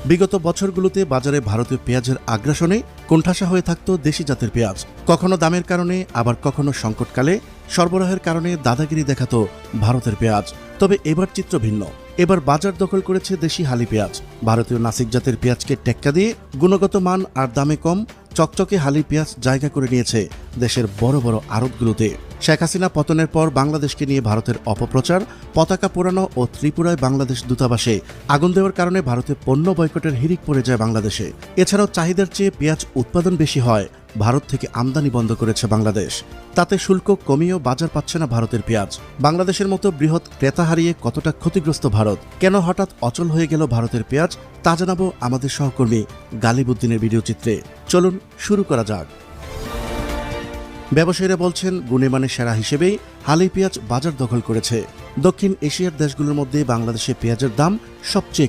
বিগত বছরগুলোতে বাজারে ভারতীয় পেঁয়াজের আগ্রাসনে কোণঠাসা হয়ে থাকত দেশি জাতের পেঁয়াজ। কখনো দামের কারণে, আবার কখনো সংকটকালে সরবরাহের কারণে দাদাগিরি দেখাত ভারতের পেঁয়াজ। তবে এবার চিত্র ভিন্ন। এবার বাজার দখল করেছে দেশি হালি পেঁয়াজ। ভারতীয় নাসিক জাতের পেঁয়াজকে টেক্কা দিয়ে গুণগত মান আর দামে কম চকচকে হালি পেঁয়াজ জায়গা করে নিয়েছে দেশের বড় বড় আড়তগুলোতে। শেখ হাসিনা পতনের পর বাংলাদেশকে নিয়ে ভারতের অপপ্রচার, পতাকা পোড়ানো ও ত্রিপুরায় বাংলাদেশ দূতাবাসে আগুন দেওয়ার কারণে ভারতে পণ্য বয়কটের হিড়িক পড়ে যায় বাংলাদেশে। এছাড়াও চাহিদার চেয়ে পেঁয়াজ উৎপাদন বেশি হয়, ভারত থেকে আমদানি বন্ধ করেছে বাংলাদেশ। তাতে শুল্ক কমিয়েও বাজার পাচ্ছে না ভারতের পেঁয়াজ। বাংলাদেশের মতো বৃহৎ ক্রেতা হারিয়ে কতটা ক্ষতিগ্রস্ত ভারত, কেন হঠাৎ অচল হয়ে গেল ভারতের পেঁয়াজ, তা জানাবো আমাদের সহকর্মী গালিবউদ্দিনের ভিডিও চিত্রে। চলুন শুরু করা যাক। ব্যবসায়ীরা বলছেন, গুণে-মানে সেরা হিসেবেই হালি পেঁয়াজ বাজার দখল করেছে। দক্ষিণ এশিয়ার দেশগুলোর মধ্যে বাংলাদেশে পেঁয়াজের দাম সবচেয়ে কম।